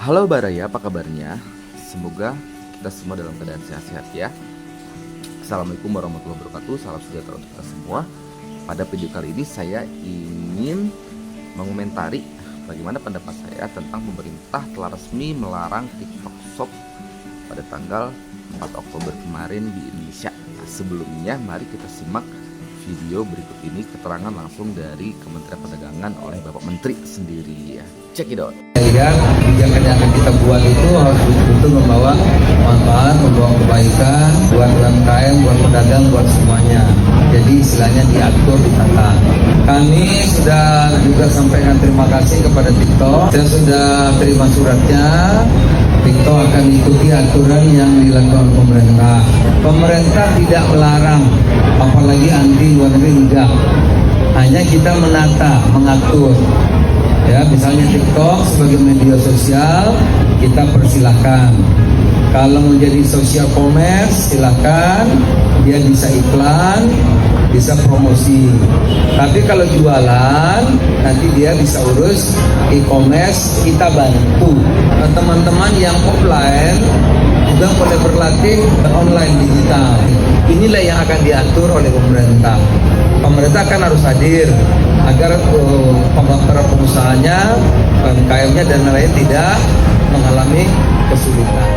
Halo Baraya, apa kabarnya? Semoga kita semua dalam keadaan sehat-sehat ya. Assalamualaikum warahmatullahi wabarakatuh. Salam sejahtera untuk kita semua. Pada video kali ini saya ingin mengomentari bagaimana pendapat saya tentang pemerintah telah resmi melarang TikTok Shop pada tanggal 4 Oktober kemarin di Indonesia. Nah, sebelumnya mari kita simak video berikut ini, keterangan langsung dari Kementerian Perdagangan oleh Bapak Menteri sendiri ya. Check it out. Kebijakan yang akan kita buat itu harus betul-betul membawa manfaat, membawa kebaikan buat UMKM, buat pedagang, buat semuanya. Jadi istilahnya diatur, ditata. Kami sudah juga sampaikan terima kasih kepada TikTok. Saya sudah terima suratnya. TikTok akan ikuti aturan yang dilakukan pemerintah. Pemerintah tidak melarang, apalagi anti luar negeri enggak. Hanya kita menata, mengatur. Ya, misalnya TikTok sebagai media sosial kita persilahkan. Kalau menjadi social commerce silahkan, dia bisa iklan, bisa promosi. Tapi kalau jualan nanti dia bisa urus e-commerce, kita bantu. Nah, teman-teman yang offline juga boleh berlatih online digital. Inilah yang akan diatur oleh pemerintah. Pemerintah kan harus hadir agar para pengusahanya, UMKM-nya dan lain tidak mengalami kesulitan.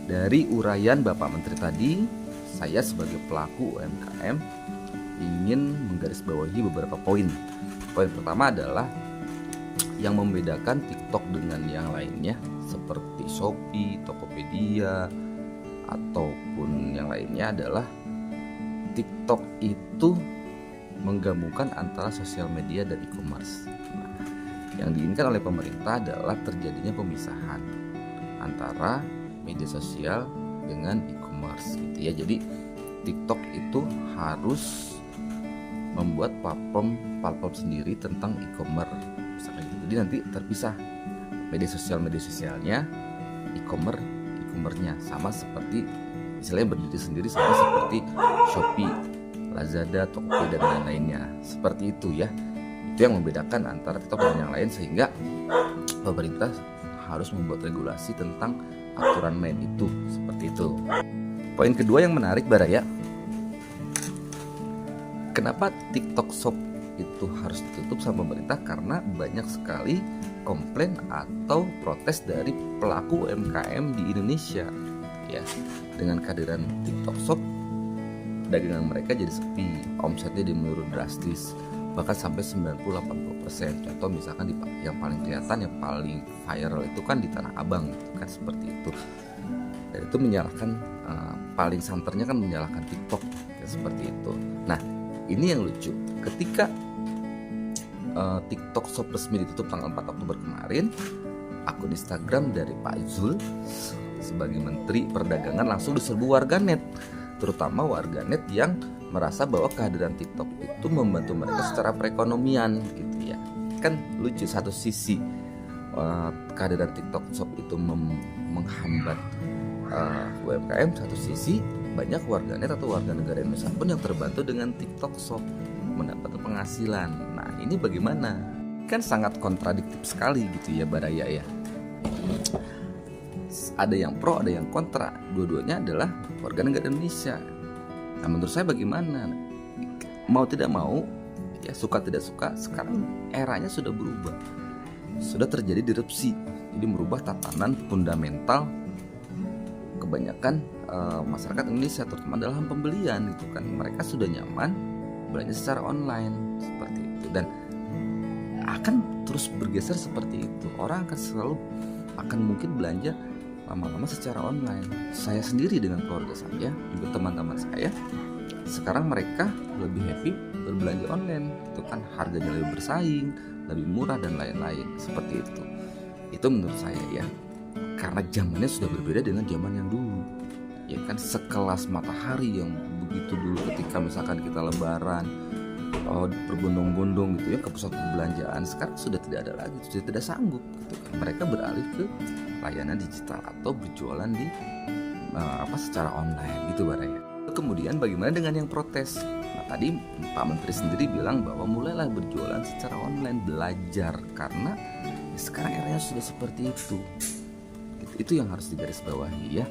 Dari uraian Bapak Menteri tadi, saya sebagai pelaku UMKM ingin menggarisbawahi beberapa poin. Poin pertama adalah yang membedakan TikTok dengan yang lainnya seperti Shopee, Tokopedia, ataupun yang lainnya adalah TikTok itu menggabungkan antara sosial media dan e-commerce. Nah, yang diinginkan oleh pemerintah adalah terjadinya pemisahan antara media sosial dengan e-commerce gitu ya. Jadi TikTok itu harus membuat platform sendiri tentang e-commerce misalnya gitu. Jadi nanti terpisah media sosialnya, e-commerce-nya sama seperti istilahnya berdiri sendiri, sama seperti Shopee, Lazada, Tokopedia dan lain-lainnya. Seperti itu ya. Itu yang membedakan antara TikTok dan yang lain, sehingga pemerintah harus membuat regulasi tentang aturan main itu, seperti itu. Poin kedua yang menarik Baraya, kenapa TikTok Shop itu harus ditutup sama pemerintah? Karena banyak sekali komplain atau protes dari pelaku UMKM di Indonesia ya. Dengan kehadiran TikTok Shop, dagangan mereka jadi sepi, omsetnya menurun drastis, bahkan sampai 90-80%. Contoh misalkan yang paling kelihatan, yang paling viral itu kan di Tanah Abang gitu kan, seperti itu. Dan itu menyalahkan, paling santernya kan menyalahkan TikTok ya, seperti itu. Nah, ini yang lucu, ketika TikTok Shop resmi ditutup tanggal 4 Oktober kemarin, akun Instagram dari Pak Zul sebagai Menteri Perdagangan langsung diserbu warganet, terutama warganet yang merasa bahwa kehadiran TikTok itu membantu mereka secara perekonomian gitu ya. Kan lucu, satu sisi kehadiran TikTok Shop itu menghambat UMKM, satu sisi banyak warganet atau warga negara Indonesia pun yang terbantu dengan TikTok Shop, mendapat penghasilan. Nah, ini bagaimana? Kan sangat kontradiktif sekali gitu ya Baraya ya. Ada yang pro, ada yang kontra. Dua-duanya adalah warga negara Indonesia. Nah, menurut saya bagaimana? Mau tidak mau, ya suka tidak suka, sekarang eranya sudah berubah. Sudah terjadi disrupsi. Jadi merubah tatanan fundamental kebanyakan masyarakat Indonesia, terutama dalam pembelian itu kan. Mereka sudah nyaman belanja secara online seperti itu, dan akan terus bergeser seperti itu. Orang akan selalu mungkin belanja lama-lama secara online. Saya sendiri dengan keluarga saya, juga teman-teman saya, sekarang mereka lebih happy berbelanja online itu kan, harganya lebih bersaing, lebih murah dan lain-lain seperti itu. Itu menurut saya ya, karena zamannya sudah berbeda dengan zaman yang dulu ya kan. Sekelas Matahari yang begitu dulu, ketika misalkan kita lebaran berbondong-bondong gitu ya ke pusat perbelanjaan, sekarang sudah tidak ada lagi, sudah tidak sanggup gitu kan. Mereka beralih ke layanan digital atau berjualan di secara online gitu Baraya. Kemudian bagaimana dengan yang protes? Nah, tadi Pak Menteri sendiri bilang bahwa mulailah berjualan secara online, belajar, karena sekarang eranya sudah seperti itu. Itu yang harus digarisbawahi ya.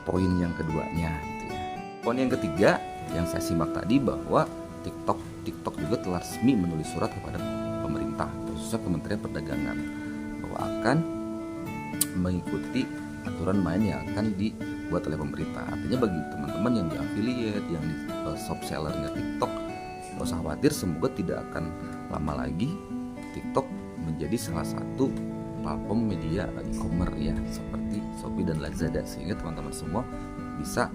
Poin yang keduanya gitu ya. Poin yang ketiga yang saya simak tadi bahwa TikTok juga telah resmi menulis surat kepada pemerintah, khususnya Kementerian Perdagangan, bahwa akan mengikuti aturan main yang akan dibuat oleh pemerintah. Artinya bagi teman-teman yang di affiliate, yang di shop sellernya TikTok, nggak usah khawatir, semoga tidak akan lama lagi TikTok menjadi salah satu platform media e-commerce ya, seperti Shopee dan Lazada, sehingga teman-teman semua bisa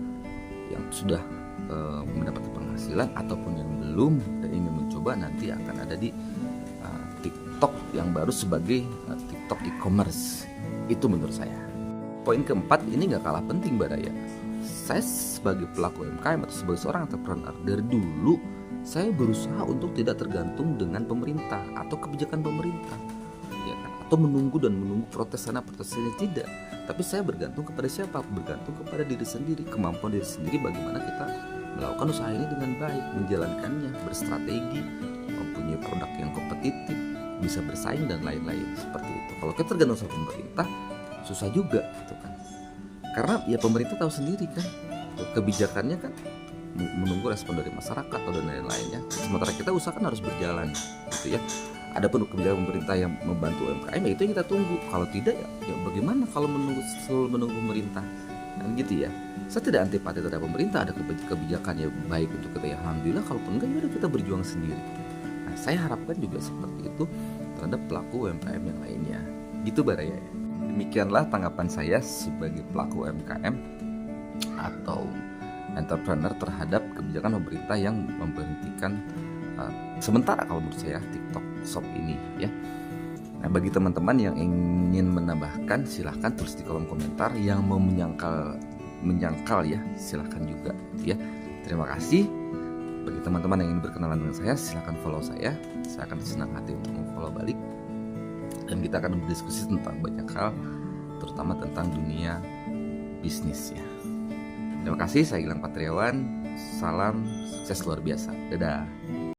yang sudah mendapatkan penghasilan ataupun yang belum dan ingin mencoba, nanti akan ada di TikTok yang baru sebagai TikTok e-commerce. Itu menurut saya. Poin keempat ini nggak kalah penting, Baraya. Saya sebagai pelaku UMKM atau sebagai seorang entrepreneur, dari dulu saya berusaha untuk tidak tergantung dengan pemerintah atau kebijakan pemerintah, ya kan? Atau menunggu protes sana protes sini, tidak. Tapi saya bergantung kepada siapa? Bergantung kepada diri sendiri, kemampuan diri sendiri, bagaimana kita melakukan usaha ini dengan baik, menjalankannya, berstrategi, mempunyai produk yang kompetitif, bisa bersaing dan lain-lain seperti itu. Kalau kita tergantung sama pemerintah, susah juga gitu kan. Karena ya pemerintah tahu sendiri kan, kebijakannya kan menunggu respon dari masyarakat atau dan lain-lainnya. Sementara kita usaha kan harus berjalan gitu ya. Ada pun kebijakan pemerintah yang membantu UMKM, ya itu yang kita tunggu. Kalau tidak ya bagaimana kalau menunggu pemerintah kan gitu ya. Saya tidak antipati terhadap pemerintah, ada kebijakan yang baik untuk kita ya alhamdulillah, kalaupun enggak ya kita berjuang sendiri. Nah, saya harapkan juga seperti itu terhadap pelaku UMKM yang lainnya. Gitu Baraya. Demikianlah tanggapan saya sebagai pelaku UMKM atau entrepreneur terhadap kebijakan pemerintah yang memberhentikan sementara kalau menurut saya TikTok Shop ini ya. Nah, bagi teman-teman yang ingin menambahkan silahkan tulis di kolom komentar. Yang mau menyangkal ya silahkan juga ya. Terima kasih. Bagi teman-teman yang ingin berkenalan dengan saya, silahkan follow saya. Saya akan senang hati untuk follow balik, dan kita akan berdiskusi tentang banyak hal, terutama tentang dunia bisnis ya. Terima kasih, saya Gilang Patriawan. Salam sukses luar biasa. Dadah.